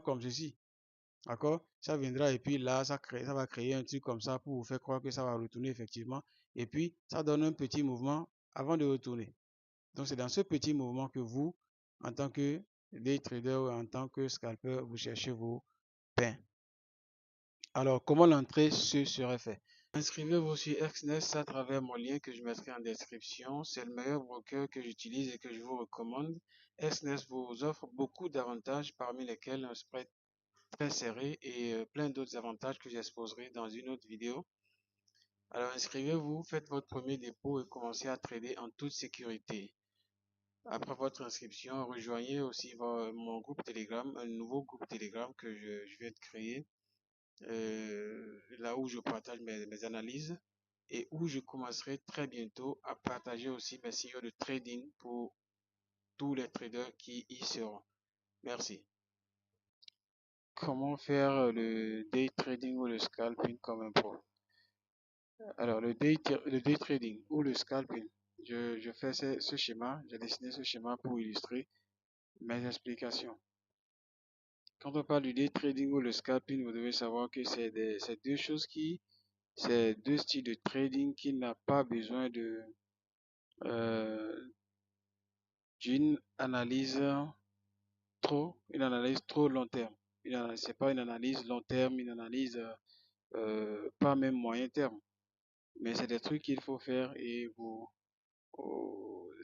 comme ceci. D'accord? Ça viendra et puis là, ça va créer un truc comme ça pour vous faire croire que ça va retourner effectivement. Et puis, ça donne un petit mouvement avant de retourner. Donc, c'est dans ce petit mouvement que vous, en tant que day trader ou en tant que scalper, vous cherchez vos pains. Alors, comment l'entrée serait fait? Inscrivez-vous sur Exness à travers mon lien que je mettrai en description. C'est le meilleur broker que j'utilise et que je vous recommande. Exness vous offre beaucoup d'avantages, parmi lesquels un spread très serré et plein d'autres avantages que j'exposerai dans une autre vidéo. Alors inscrivez-vous, faites votre premier dépôt et commencez à trader en toute sécurité. Après votre inscription, rejoignez aussi mon groupe Telegram, un nouveau groupe Telegram que je viens de créer, là où je partage mes analyses et où je commencerai très bientôt à partager aussi mes signaux de trading pour tous les traders qui y seront. Merci. Comment faire le day trading ou le scalping comme un pro? Alors, le day trading ou le scalping, je fais ce schéma, j'ai dessiné ce schéma pour illustrer mes explications. Quand on parle du day trading ou le scalping, vous devez savoir que c'est deux choses c'est deux styles de trading qui n'a pas besoin euh, d'une analyse une analyse trop long terme. C'est pas une analyse long terme, une analyse pas même moyen terme. Mais c'est des trucs qu'il faut faire et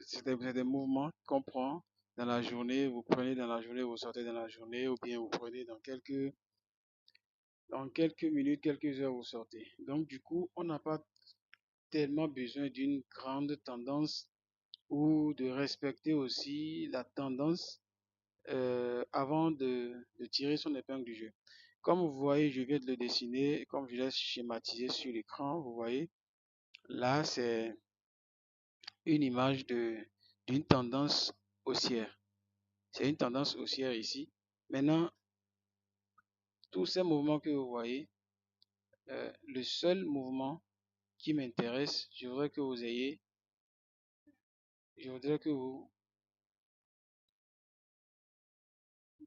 c'est des mouvements qu'on prend dans la journée, vous prenez dans la journée, vous sortez dans la journée, ou bien vous prenez dans quelques minutes, quelques heures, vous sortez. Donc du coup, on n'a pas tellement besoin d'une grande tendance ou de respecter aussi la tendance avant de tirer son épingle du jeu. Comme vous voyez, je viens de le dessiner, comme je l'ai schématisé sur l'écran, vous voyez, là c'est une image d'une tendance haussière. C'est une tendance haussière ici. Maintenant, tous ces mouvements que vous voyez, le seul mouvement qui m'intéresse, je voudrais que vous ayez, je voudrais que vous,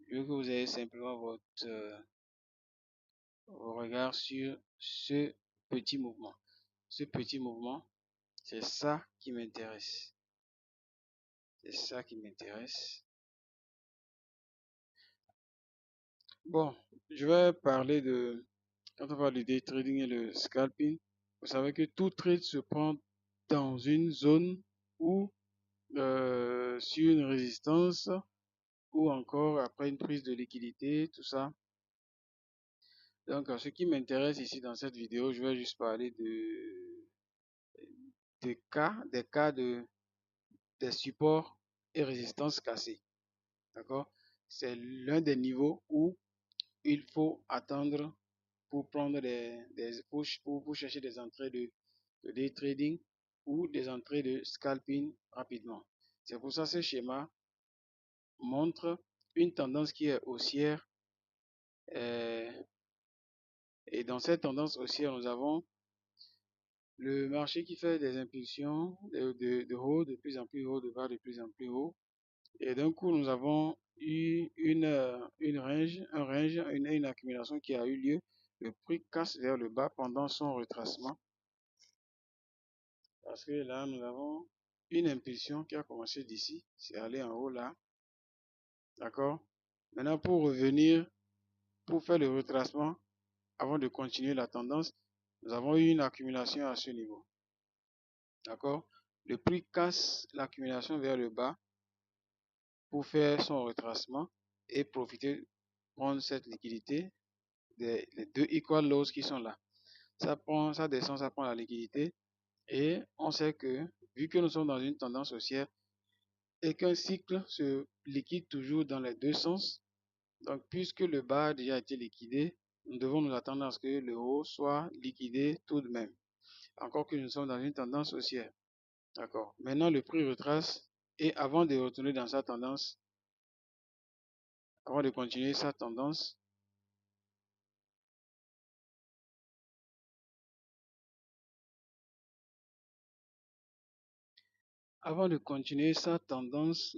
je veux que vous ayez simplement vos regards sur ce petit mouvement. Ce petit mouvement, c'est ça qui m'intéresse. C'est ça qui m'intéresse. Bon, je vais parler quand on parle du day trading et le scalping, vous savez que tout trade se prend dans une zone ou sur une résistance ou encore après une prise de liquidité, tout ça. Donc, ce qui m'intéresse ici dans cette vidéo, je vais juste parler des cas des supports et résistances cassées. D'accord? C'est l'un des niveaux où il faut attendre pour prendre pour chercher des entrées de day trading ou des entrées de scalping rapidement. C'est pour ça que ce schéma montre une tendance qui est haussière. Et dans cette tendance haussière, nous avons le marché qui fait des impulsions de haut, de plus en plus haut, de bas, de plus en plus haut. Et d'un coup, nous avons eu une accumulation qui a eu lieu. Le prix casse vers le bas pendant son retracement. Parce que là, nous avons une impulsion qui a commencé d'ici. C'est allé en haut là. D'accord? Maintenant, pour revenir, pour faire le retracement, avant de continuer la tendance, nous avons eu une accumulation à ce niveau. D'accord? Le prix casse l'accumulation vers le bas pour faire son retracement et profiter, prendre cette liquidité les deux equal lows qui sont là. Ça descend, ça prend la liquidité et on sait que vu que nous sommes dans une tendance haussière et qu'un cycle se liquide toujours dans les deux sens, donc puisque le bas a déjà été liquidé, nous devons nous attendre à ce que le haut soit liquidé tout de même. Encore que nous sommes dans une tendance haussière. D'accord. Maintenant, le prix retrace et avant de retourner dans sa tendance, avant de continuer sa tendance,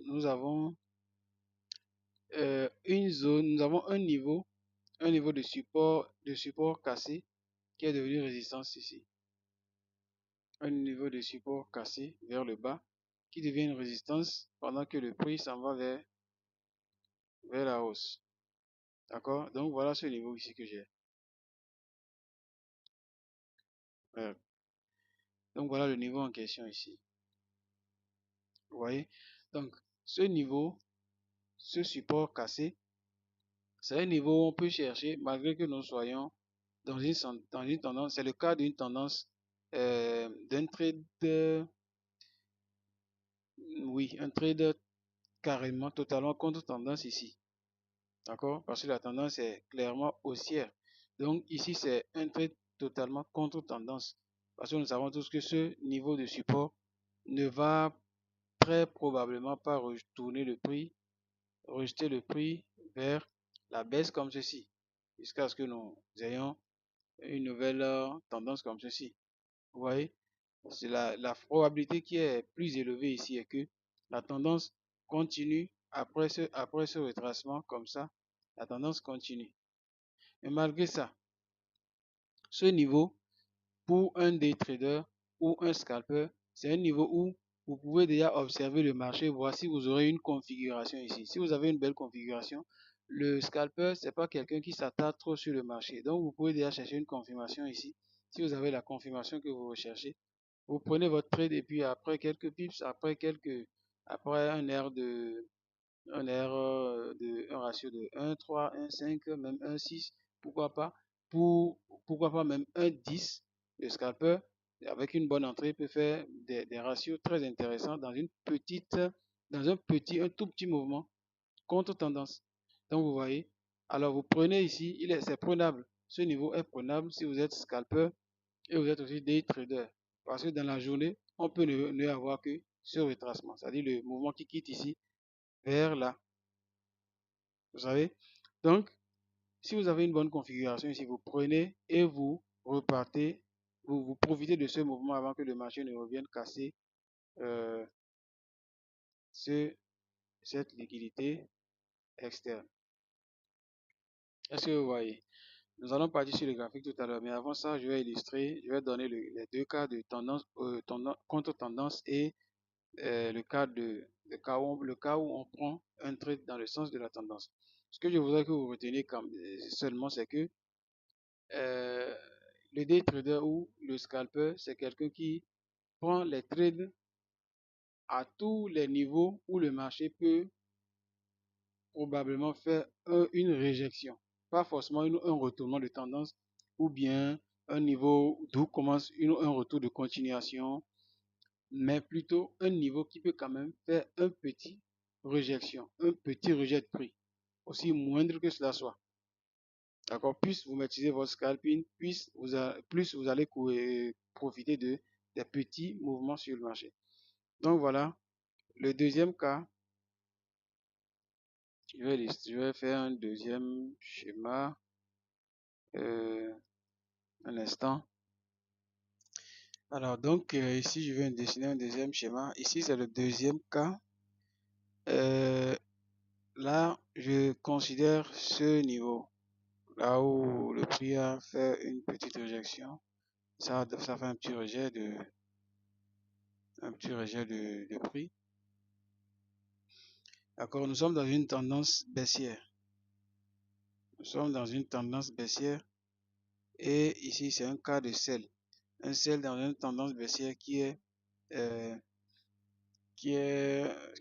nous avons une zone, nous avons un niveau de support cassé qui est devenu résistance ici. Un niveau de support cassé vers le bas qui devient une résistance pendant que le prix s'en va vers la hausse. D'accord? Donc voilà ce niveau ici que j'ai. Donc voilà le niveau en question ici. Vous voyez? Donc ce niveau, ce support cassé, c'est un niveau où on peut chercher, malgré que nous soyons dans une tendance, c'est le cas d'une tendance, d'un trade, oui, un trade carrément, totalement contre tendance ici. D'accord? Parce que la tendance est clairement haussière. Donc ici, c'est un trade totalement contre tendance. Parce que nous savons tous que ce niveau de support ne va très probablement pas retourner le prix, rejeter le prix vers la baisse comme ceci, jusqu'à ce que nous ayons une nouvelle tendance comme ceci. Vous voyez? C'est la probabilité qui est plus élevée ici est que la tendance continue après ce retracement comme ça, la tendance continue. Mais malgré ça, ce niveau, pour un day trader ou un scalper, c'est un niveau où vous pouvez déjà observer le marché, voir si vous aurez une configuration ici. Si vous avez une belle configuration, le scalper, c'est pas quelqu'un qui s'attarde trop sur le marché. Donc, vous pouvez déjà chercher une confirmation ici. Si vous avez la confirmation que vous recherchez, vous prenez votre trade et puis après quelques pips, après un ratio de 1,3, 1,5, même 1,6, pourquoi pas, pourquoi pas même 1,10, le scalper, avec une bonne entrée, peut faire des ratios très intéressants dans un tout petit mouvement contre tendance. Donc vous voyez, alors vous prenez ici, c'est prenable. Ce niveau est prenable si vous êtes scalper et vous êtes aussi day trader. Parce que dans la journée, on peut ne avoir que ce retracement, c'est-à-dire le mouvement qui quitte ici vers là. Vous savez? Donc, si vous avez une bonne configuration ici, vous prenez et vous repartez, vous profitez de ce mouvement avant que le marché ne revienne casser euh, cette liquidité externe. Est-ce que vous voyez? Nous allons partir sur le graphique tout à l'heure, mais avant ça, je vais donner les deux cas de tendance, contre-tendance et le cas où on prend un trade dans le sens de la tendance. Ce que je voudrais que vous reteniez seulement, c'est que le day trader ou le scalper, c'est quelqu'un qui prend les trades à tous les niveaux où le marché peut probablement faire une réjection. Pas forcément un retournement de tendance ou bien un niveau d'où commence un retour de continuation, mais plutôt un niveau qui peut quand même faire un petit réjection, un petit rejet de prix, aussi moindre que cela soit. D'accord? Plus vous maîtrisez votre scalping, plus vous allez profiter des petits mouvements sur le marché. Donc voilà, le deuxième cas, je vais faire un deuxième schéma. Un instant. Alors donc ici je vais dessiner un deuxième schéma. Ici c'est le deuxième cas. Là je considère ce niveau. Là où le prix a fait une petite réjection. Ça fait un petit rejet de prix. D'accord, nous sommes dans une tendance baissière. Nous sommes dans une tendance baissière. Et ici c'est un cas de sell. Un sell dans une tendance baissière qui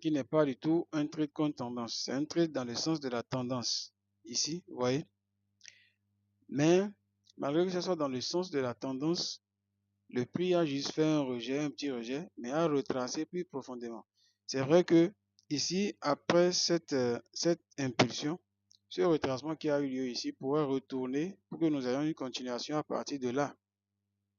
n'est pas du tout un trade contre tendance. C'est un trade dans le sens de la tendance. Ici, vous voyez. Mais, malgré que ce soit dans le sens de la tendance, le prix a juste fait un petit rejet, mais a retracé plus profondément. C'est vrai que ici, après cette impulsion, ce retracement qui a eu lieu ici pourrait retourner pour que nous ayons une continuation à partir de là.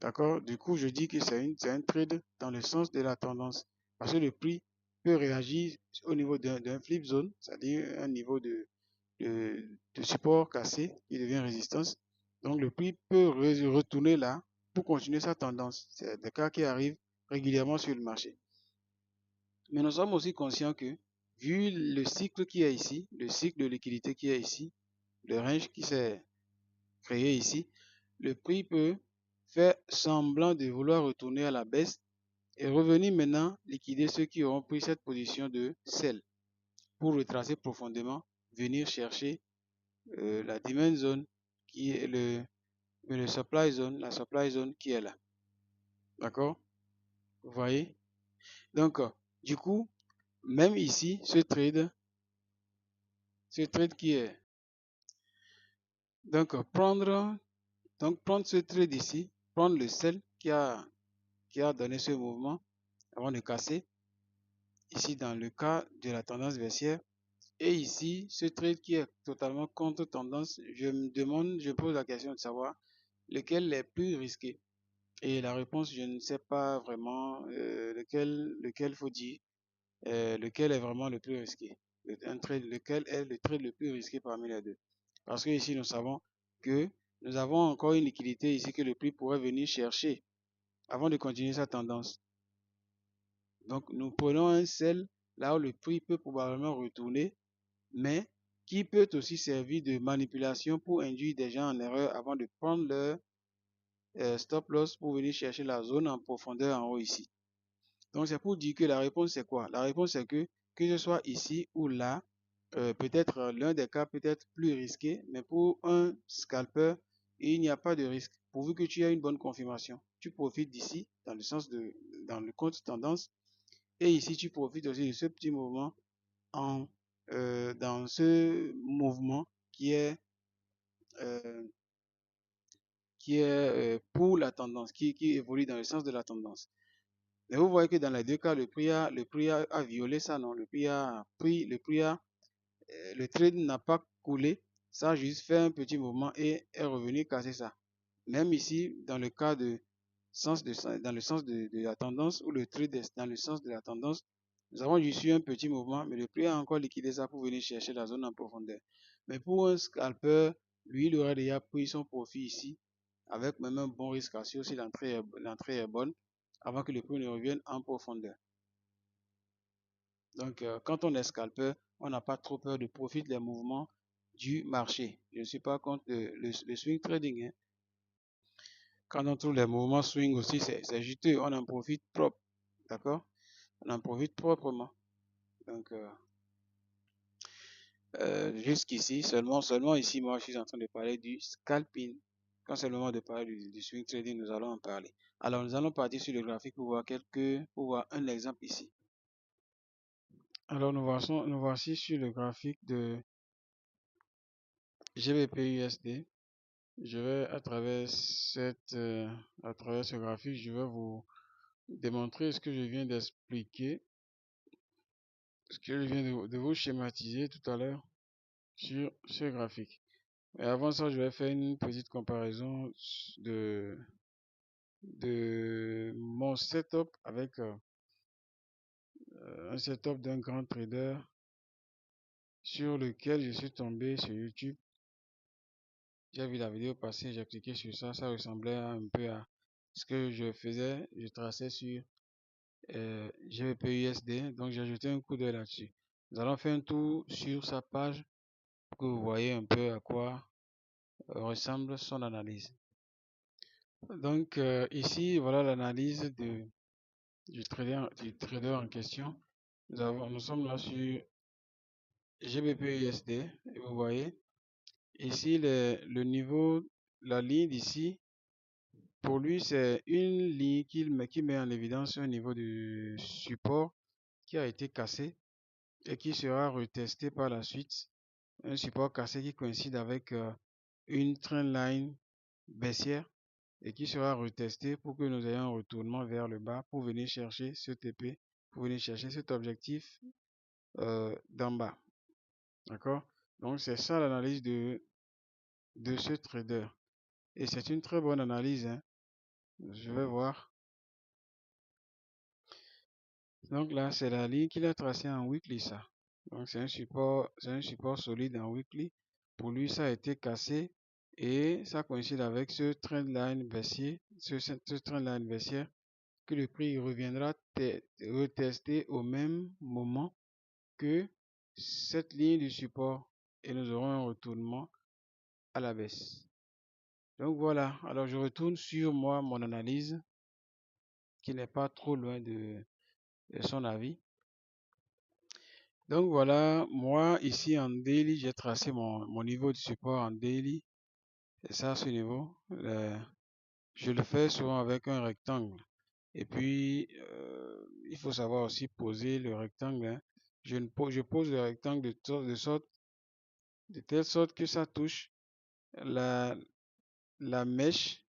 D'accord? Du coup, je dis que c'est un trade dans le sens de la tendance. Parce que le prix peut réagir au niveau d'un flip zone, c'est-à-dire un niveau de support cassé qui devient résistance. Donc, le prix peut retourner là pour continuer sa tendance. C'est des cas qui arrivent régulièrement sur le marché. Mais nous sommes aussi conscients que vu le cycle qui est ici, le cycle de liquidité qui est ici, le range qui s'est créé ici, le prix peut faire semblant de vouloir retourner à la baisse et revenir maintenant liquider ceux qui auront pris cette position de sell pour retracer profondément, venir chercher la demand zone qui est le supply zone, la supply zone qui est là. D'accord? Vous voyez? Donc, du coup, même ici, ce trade qui est. Donc, prendre ce trade ici, prendre le sell qui a donné ce mouvement avant de casser, ici dans le cas de la tendance baissière, et ici, ce trade qui est totalement contre tendance, je me pose la question de savoir lequel est plus risqué. Et la réponse, je ne sais pas vraiment lequel faut dire, lequel est vraiment le plus risqué. Lequel est le trade le plus risqué parmi les deux. Parce que ici, nous savons que nous avons encore une liquidité ici que le prix pourrait venir chercher avant de continuer sa tendance. Donc, nous prenons un sell là où le prix peut probablement retourner, mais qui peut aussi servir de manipulation pour induire des gens en erreur avant de prendre leur stop loss pour venir chercher la zone en profondeur en haut ici. Donc, c'est pour dire que la réponse, c'est quoi? La réponse, c'est que ce soit ici ou là, peut-être l'un des cas peut être plus risqué, mais pour un scalper, il n'y a pas de risque. Pourvu que tu aies une bonne confirmation, tu profites d'ici, dans le compte tendance, et ici, tu profites aussi de ce petit mouvement dans ce mouvement qui est pour la tendance, qui évolue dans le sens de la tendance. Mais vous voyez que dans les deux cas, le prix a violé ça, non? Le trade n'a pas coulé, ça a juste fait un petit mouvement et est revenu casser ça. Même ici, dans le cas dans le sens de la tendance, où le trade est dans le sens de la tendance, nous avons juste eu un petit mouvement, mais le prix a encore liquidé ça pour venir chercher la zone en profondeur. Mais pour un scalper, lui, il aurait déjà pris son profit ici, avec même un bon risque ratio si l'entrée est bonne, avant que le prix ne revienne en profondeur. Donc, quand on est scalper, on n'a pas trop peur de profiter des mouvements du marché. Je ne suis pas contre le swing trading. Hein. Quand on trouve les mouvements swing aussi, c'est juteux. On en profite propre. D'accord? On en profite proprement. Donc, jusqu'ici, seulement ici, moi, je suis en train de parler du scalping. Quand c'est le moment de parler du swing trading, nous allons en parler. Alors, nous allons partir sur le graphique pour voir un exemple ici. Alors, nous voici sur le graphique de GBP/USD. Je vais, à travers ce graphique, je vais vous démontrer ce que je viens d'expliquer, ce que je viens de vous schématiser tout à l'heure sur ce graphique. Et avant ça, je vais faire une petite comparaison de mon setup avec un setup d'un grand trader sur lequel je suis tombé sur YouTube. J'ai vu la vidéo passer, j'ai cliqué sur ça, ça ressemblait un peu à ce que je faisais, je traçais sur GBP/USD, donc j'ai jeté un coup d'œil là-dessus. Nous allons faire un tour sur sa page pour que vous voyez un peu à quoi ressemble son analyse. Donc ici, voilà l'analyse du trader en question. Nous sommes là sur GBP/USD et vous voyez ici le niveau, la ligne d'ici. Pour lui, c'est une ligne qui met en évidence un niveau de support qui a été cassé et qui sera retesté par la suite. Un support cassé qui coïncide avec une trendline baissière et qui sera retesté pour que nous ayons un retournement vers le bas pour venir chercher ce TP, pour venir chercher cet objectif d'en bas. D'accord? Donc, c'est ça l'analyse de ce trader. Et c'est une très bonne analyse. Hein. Je vais voir. Donc là, c'est la ligne qu'il a tracée en weekly, ça. Donc c'est un support solide en weekly. Pour lui, ça a été cassé et ça coïncide avec ce trendline baissier, ce trendline baissière que le prix reviendra retester au même moment que cette ligne de support et nous aurons un retournement à la baisse. Donc voilà, alors je retourne sur mon analyse qui n'est pas trop loin de son avis. Donc voilà, moi ici en daily, j'ai tracé mon niveau de support en daily. Et ça, ce niveau, je le fais souvent avec un rectangle. Et puis, il faut savoir aussi poser le rectangle. Hein. Je pose le rectangle de telle sorte que ça touche la mèche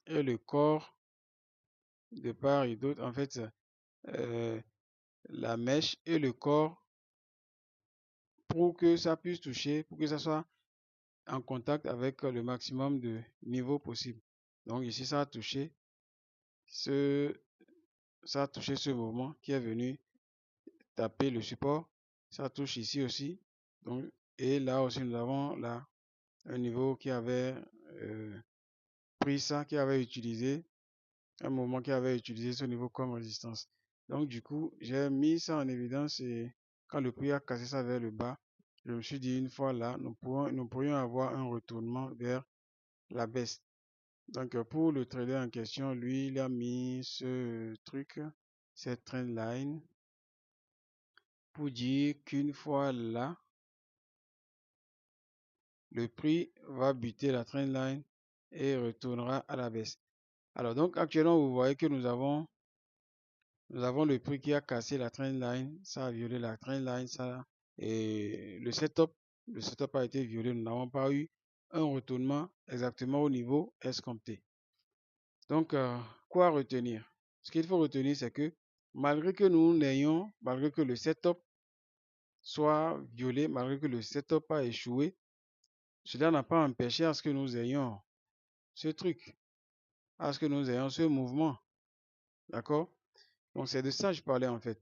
et le corps de part et d'autre. En fait, la mèche et le corps pour que ça puisse toucher, pour que ça soit en contact avec le maximum de niveau possible. Donc ici, ça a touché ce mouvement qui est venu taper le support. Ça touche ici aussi. Donc, et là aussi, nous avons là un niveau qui avait pris ça, qui avait utilisé un mouvement qui avait utilisé ce niveau comme résistance. Donc, du coup, j'ai mis ça en évidence et quand le prix a cassé ça vers le bas, je me suis dit une fois là, nous pourrions avoir un retournement vers la baisse. Donc, pour le trader en question, lui, il a mis ce truc, cette trend line, pour dire qu'une fois là, le prix va buter la trend line et retournera à la baisse. Alors, donc, actuellement, vous voyez que nous avons le prix qui a cassé la trend line, ça a violé la trend line, ça, et le setup a été violé. Nous n'avons pas eu un retournement exactement au niveau escompté. Donc, quoi retenir? Ce qu'il faut retenir, c'est que malgré que le setup soit violé, malgré que le setup a échoué, cela n'a pas empêché à ce que nous ayons ce truc, à ce que nous ayons ce mouvement. D'accord? Donc, c'est de ça que je parlais en fait.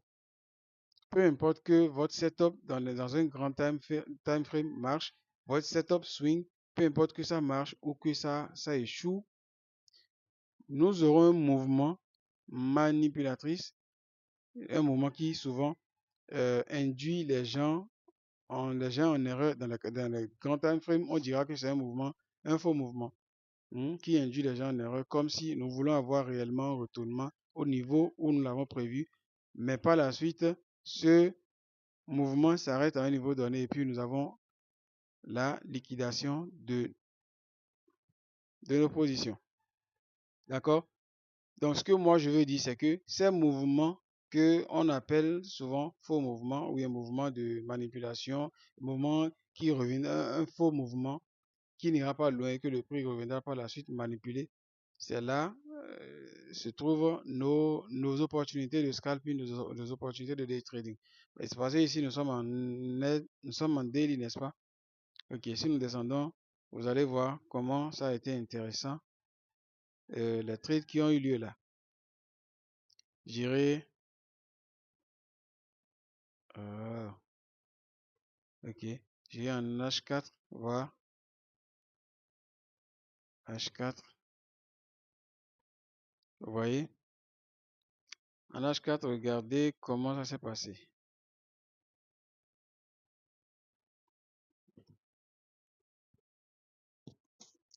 Peu importe que votre setup dans un grand time frame marche, votre setup swing, peu importe que ça marche ou que ça échoue, nous aurons un mouvement manipulatrice, un mouvement qui souvent induit les gens en erreur dans le grand time frame. On dira que c'est un faux mouvement qui induit les gens en erreur, comme si nous voulons avoir réellement un retournement au niveau où nous l'avons prévu, mais par la suite, ce mouvement s'arrête à un niveau donné et puis nous avons la liquidation de nos positions. D'accord? Donc, ce que moi je veux dire, c'est que ces mouvements qu'on appelle souvent faux mouvements ou un mouvement de manipulation, un mouvement qui revient, un faux mouvement qui n'ira pas loin et que le prix reviendra par la suite manipulé, c'est là se trouvent nos opportunités de scalping, nos opportunités de day trading. C'est parce que ici nous sommes en daily, n'est-ce pas? Ok, si nous descendons, vous allez voir comment ça a été intéressant, les trades qui ont eu lieu là. J'irai, ok, j'irai en H4, voir H4, vous voyez, en H4, regardez comment ça s'est passé.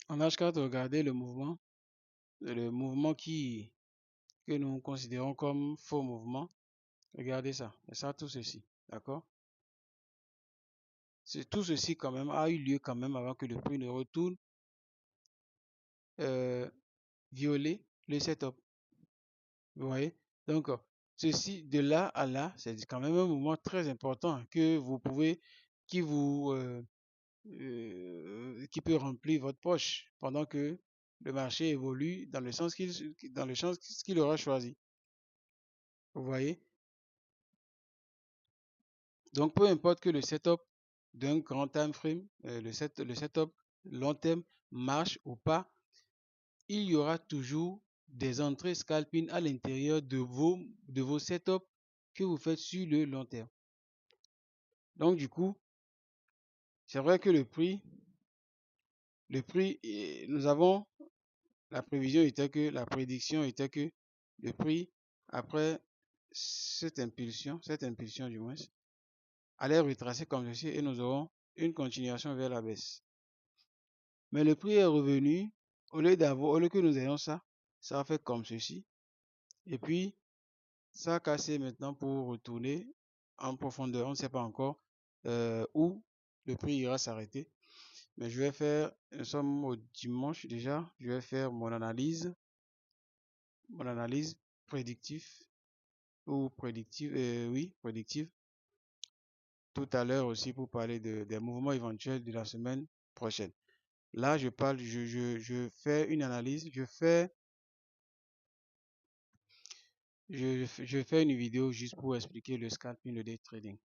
En H4, regardez le mouvement que nous considérons comme faux mouvement. Regardez ça, et ça, tout ceci, d'accord? Tout ceci quand même a eu lieu quand même avant que le prix ne retourne violer le setup. Vous voyez? Donc, ceci de là à là, c'est quand même un mouvement très important que vous pouvez, qui peut remplir votre poche pendant que le marché évolue dans le sens qu'il aura choisi. Vous voyez? Donc, peu importe que le setup d'un grand time frame, le setup long terme marche ou pas, il y aura toujours des entrées scalping à l'intérieur de vos setups que vous faites sur le long terme. Donc, du coup, c'est vrai que le prix, nous avons la prédiction était que le prix, après cette impulsion du moins, allait retracer comme ceci et nous aurons une continuation vers la baisse. Mais le prix est revenu, au lieu que nous ayons ça, ça a fait comme ceci. Et puis, ça a cassé maintenant pour retourner en profondeur. On ne sait pas encore où le prix ira s'arrêter. Mais je vais faire, nous sommes au dimanche déjà, je vais faire mon analyse prédictive ou prédictive, oui, prédictive, tout à l'heure aussi pour parler des mouvements éventuels de la semaine prochaine. Là, je fais une analyse, je fais une vidéo juste pour expliquer le scalping, le day trading.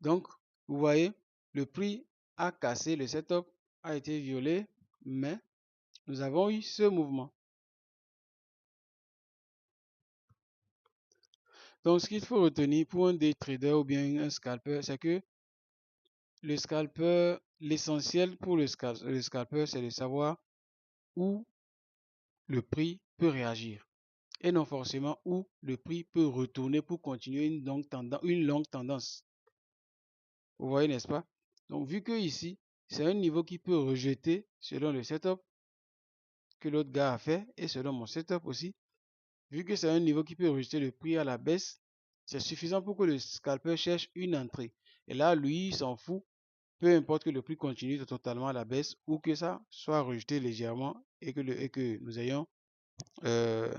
Donc, vous voyez, le prix a cassé, le setup a été violé, mais nous avons eu ce mouvement. Donc, ce qu'il faut retenir pour un day trader ou bien un scalper, c'est que le scalper, l'essentiel pour le scalper, c'est de savoir où le prix peut réagir et non forcément où le prix peut retourner pour continuer une longue tendance. Vous voyez, n'est-ce pas? Donc, vu que ici, c'est un niveau qui peut rejeter selon le setup que l'autre gars a fait et selon mon setup aussi, vu que c'est un niveau qui peut rejeter le prix à la baisse, c'est suffisant pour que le scalper cherche une entrée. Et là, lui, il s'en fout. Peu importe que le prix continue totalement à la baisse ou que ça soit rejeté légèrement et que nous ayons euh,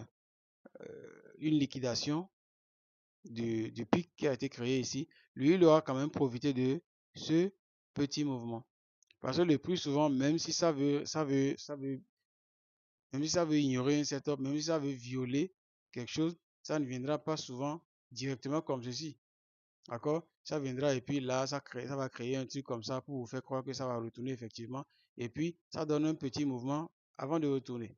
une liquidation du pic qui a été créé ici, lui, il aura quand même profité de ce petit mouvement. Parce que le prix, souvent, même si même si ça veut ignorer un setup, même si ça veut violer quelque chose, ça ne viendra pas souvent directement comme ceci. D'accord? Ça viendra et puis là, ça va créer un truc comme ça pour vous faire croire que ça va retourner effectivement. Et puis, ça donne un petit mouvement avant de retourner.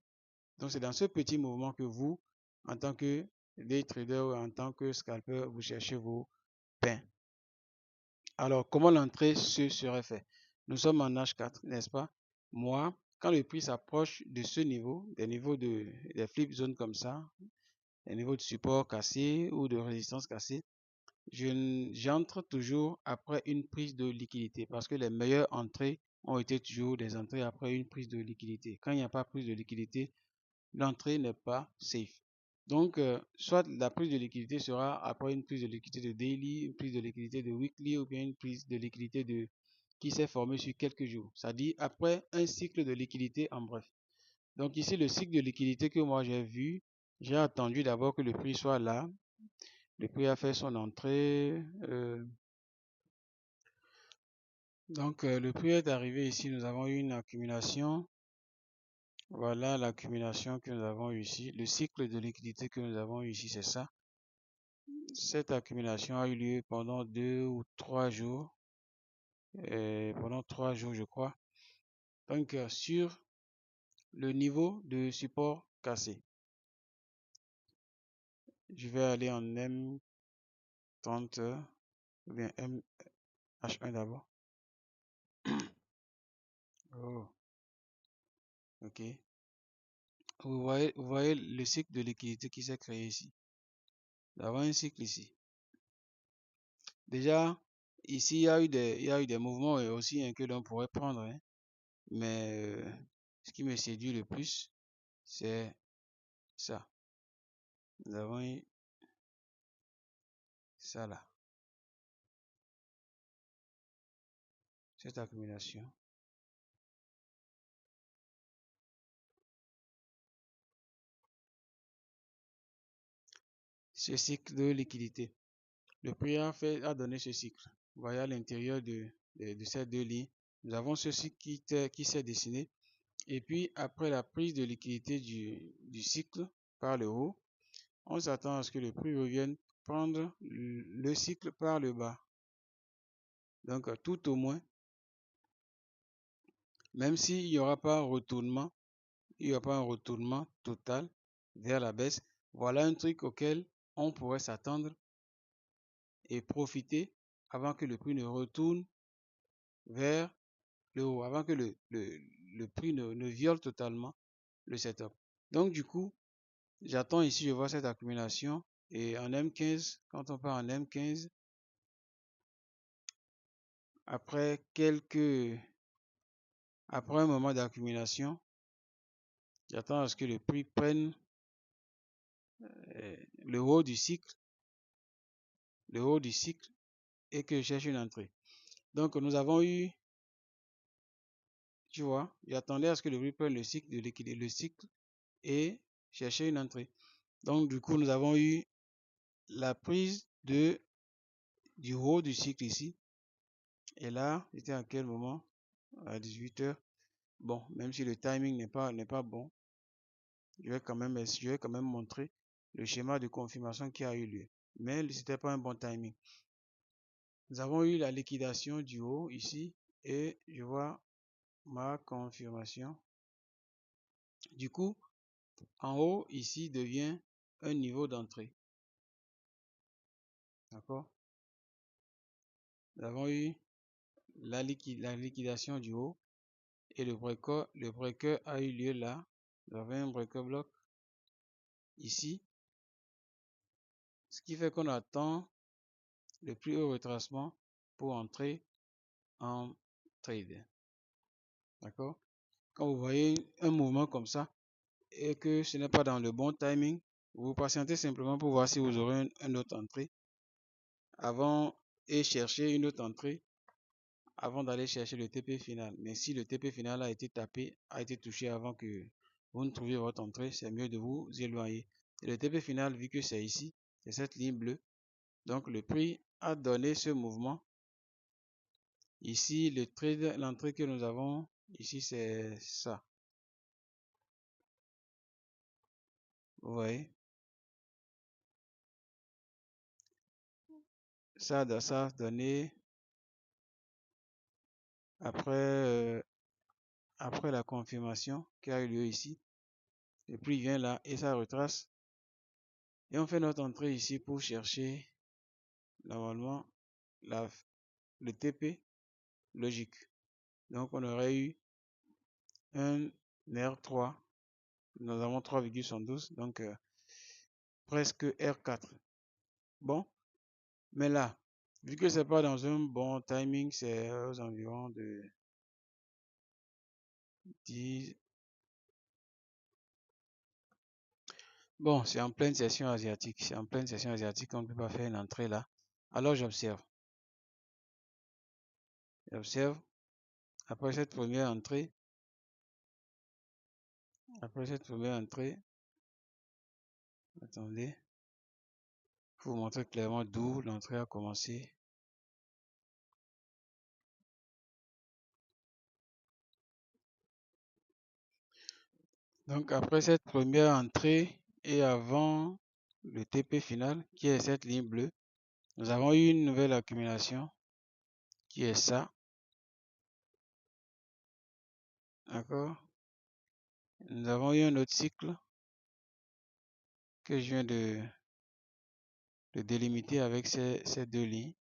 Donc, c'est dans ce petit mouvement que vous, en tant que day trader ou en tant que scalper, vous cherchez vos pains. Alors, comment l'entrée se serait fait? Nous sommes en H4, n'est-ce pas? Moi, quand le prix s'approche de ce niveau, des flip zones comme ça, des niveaux de support cassé ou de résistance cassée, j'entre toujours après une prise de liquidité parce que les meilleures entrées ont été toujours des entrées après une prise de liquidité. Quand il n'y a pas prise de liquidité, l'entrée n'est pas safe. Donc, soit la prise de liquidité sera après une prise de liquidité de daily, une prise de liquidité de weekly ou bien une prise de liquidité qui s'est formée sur quelques jours. Ça dit après un cycle de liquidité en bref. Donc ici, le cycle de liquidité que moi j'ai vu, j'ai attendu d'abord que le prix soit là. Le prix a fait son entrée. Donc le prix est arrivé ici. Nous avons eu une accumulation. Voilà l'accumulation que nous avons eu ici. Le cycle de liquidité que nous avons eu ici, c'est ça. Cette accumulation a eu lieu pendant 2 ou 3 jours. Pendant 3 jours, je crois. Donc sur le niveau de support cassé. Je vais aller en M30 ou bien MH1 d'abord. Oh, ok. Vous voyez le cycle de liquidité qui s'est créé ici. Nous avons un cycle ici. Déjà, ici, il y a eu des mouvements aussi que l'on pourrait prendre. Hein. Mais ce qui me séduit le plus, c'est ça. Nous avons eu ça là. Cette accumulation. Ce cycle de liquidité. Le prix a donné ce cycle. Vous voyez à l'intérieur de ces deux lignes, nous avons ce cycle qui s'est dessiné. Et puis, après la prise de liquidité du cycle par le haut, on s'attend à ce que le prix revienne prendre le cycle par le bas. Donc, tout au moins, même s'il n'y aura pas un retournement, il n'y aura pas un retournement total vers la baisse, voilà un truc auquel on pourrait s'attendre et profiter avant que le prix ne retourne vers le haut, avant que le prix ne viole totalement le setup. Donc, du coup, j'attends ici, je vois cette accumulation et en M15, quand on part en M15, après un moment d'accumulation, j'attends à ce que le prix prenne le haut du cycle, et que je cherche une entrée. Donc nous avons eu, tu vois, j'attendais à ce que le prix prenne le cycle de l'équilibre, le cycle, et chercher une entrée. Donc du coup nous avons eu la prise du haut du cycle ici. Et là, c'était à quel moment? À 18 heures. Bon, même si le timing n'est pas bon, je vais quand même montrer le schéma de confirmation qui a eu lieu. Mais ce n'était pas un bon timing. Nous avons eu la liquidation du haut ici et je vois ma confirmation. Du coup, en haut ici devient un niveau d'entrée. D'accord? Nous avons eu la liquidation du haut et le breaker a eu lieu là. Nous avons un breaker bloc ici, ce qui fait qu'on attend le plus haut retracement pour entrer en trade. D'accord? Quand vous voyez un mouvement comme ça et que ce n'est pas dans le bon timing, vous patientez simplement pour voir si vous aurez une autre entrée avant et chercher une autre entrée avant d'aller chercher le TP final. Mais si le TP final a été tapé, a été touché avant que vous ne trouviez votre entrée, c'est mieux de vous éloigner. Et le TP final, vu que c'est ici, c'est cette ligne bleue. Donc le prix a donné ce mouvement. Ici, l'entrée que nous avons, ici c'est ça. Vous voyez? Ça a donné après, après la confirmation qui a eu lieu ici. Le prix vient là et ça retrace. Et on fait notre entrée ici pour chercher normalement le TP logique. Donc on aurait eu un R3. Nous avons 3,72, donc presque R4. Bon, mais là, vu que c'est pas dans un bon timing, c'est aux environs de 10. Bon, c'est en pleine session asiatique. C'est en pleine session asiatique, on ne peut pas faire une entrée là. Alors j'observe. J'observe. Après cette première entrée, attendez, pour vous montrer clairement d'où l'entrée a commencé. Donc après cette première entrée et avant le TP final, qui est cette ligne bleue, nous avons eu une nouvelle accumulation, qui est ça. D'accord? Nous avons eu un autre cycle que je viens de délimiter avec ces deux lignes.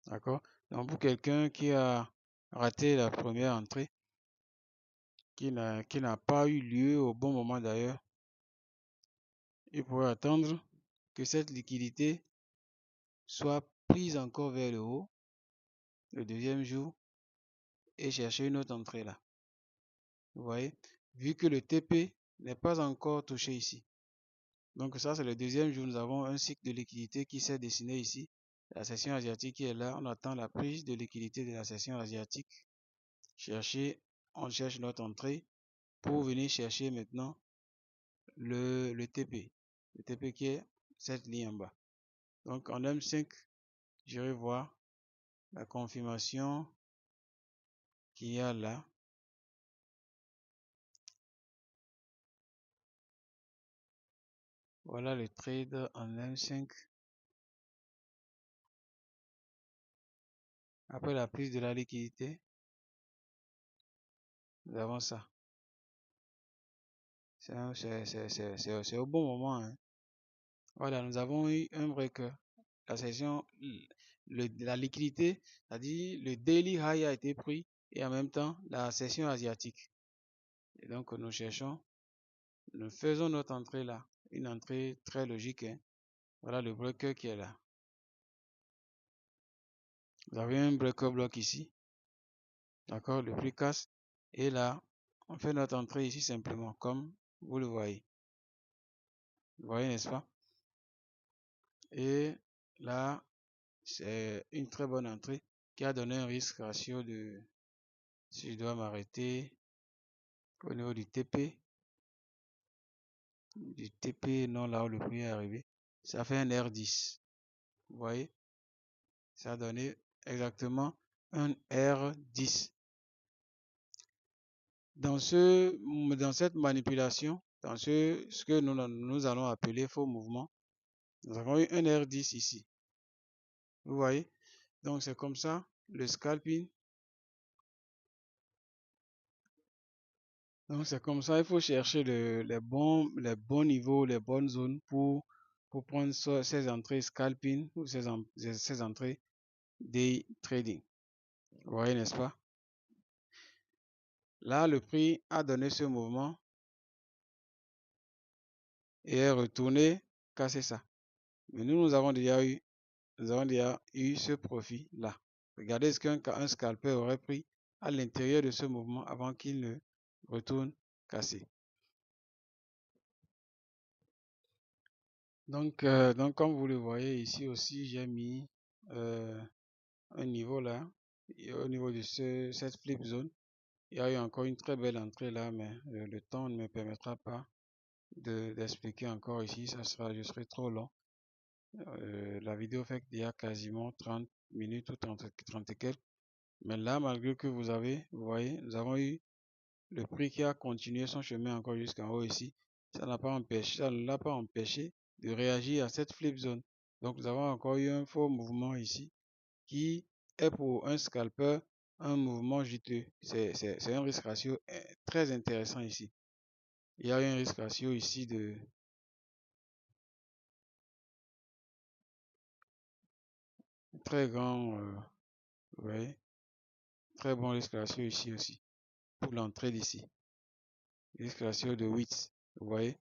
D'accord? Donc pour quelqu'un qui a raté la première entrée, qui n'a pas eu lieu au bon moment d'ailleurs, il pourrait attendre que cette liquidité soit prise encore vers le haut le deuxième jour et chercher une autre entrée là. Vous voyez? Vu que le TP n'est pas encore touché ici. Donc ça, c'est le deuxième jour. Nous avons un cycle de liquidité qui s'est dessiné ici. La session asiatique qui est là. On attend la prise de liquidité de la session asiatique. On cherche notre entrée pour venir chercher maintenant le TP. Le TP qui est cette ligne en bas. Donc en M5, je vais voir la confirmation qu'il y a là. Voilà le trade en M5. Après la prise de la liquidité, nous avons ça. C'est au bon moment. Hein. Voilà, nous avons eu un breaker. La session, la liquidité, c'est-à-dire le daily high a été pris et en même temps la session asiatique. Et donc nous faisons notre entrée là. Une entrée très logique. Hein. Voilà le breaker qui est là. Vous avez un breaker block ici. D'accord, le prix casse. Et là, on fait notre entrée ici simplement, comme vous le voyez. Vous voyez, n'est-ce pas? Et là, c'est une très bonne entrée qui a donné un risque ratio de, si je dois m'arrêter au niveau du TP, non, là où le prix est arrivé, ça fait un R10. Vous voyez? Ça a donné exactement un R10. Dans cette manipulation, dans ce que nous allons appeler faux mouvement, nous avons eu un R10 ici. Vous voyez? Donc c'est comme ça, le scalping. Donc c'est comme ça, il faut chercher les bons niveaux, les bonnes zones pour prendre ces entrées scalping ou ces entrées day trading. Vous voyez, n'est-ce pas? Là, le prix a donné ce mouvement et est retourné casser ça. Mais nous avons déjà eu ce profit-là. Regardez ce qu'un scalper aurait pris à l'intérieur de ce mouvement avant qu'il ne retourne cassé. Donc, comme vous le voyez ici aussi, j'ai mis un niveau là, et au niveau de cette flip zone. Il y a eu encore une très belle entrée là, mais le temps ne me permettra pas d'expliquer encore ici, je serai trop long. La vidéo fait qu'il y a quasiment 30 minutes ou 30 et quelques. Mais là, malgré que vous voyez, nous avons eu le prix qui a continué son chemin encore jusqu'en haut ici. Ça ne l'a pas empêché de réagir à cette flip zone. Donc, nous avons encore eu un faux mouvement ici qui est pour un scalper un mouvement juteux. C'est un risque ratio très intéressant ici. Il y a eu un risque ratio ici de très grand, vous voyez, très bon risque ratio ici aussi pour l'entrée d'ici. Risque ratio de 8, vous voyez.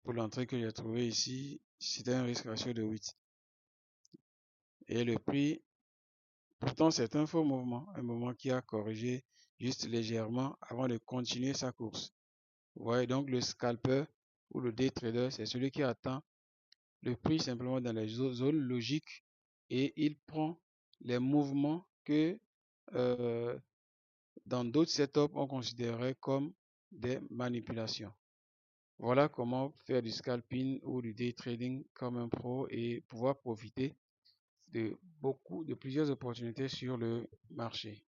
Pour l'entrée que j'ai trouvé ici, c'était un risque ratio de 8. Et le prix, pourtant c'est un faux mouvement, un mouvement qui a corrigé juste légèrement avant de continuer sa course. Vous voyez, donc le scalper ou le day trader, c'est celui qui attend le prix simplement dans les zones logiques et il prend les mouvements que dans d'autres setups on considérait comme des manipulations. Voilà comment faire du scalping ou du day trading comme un pro et pouvoir profiter de plusieurs opportunités sur le marché.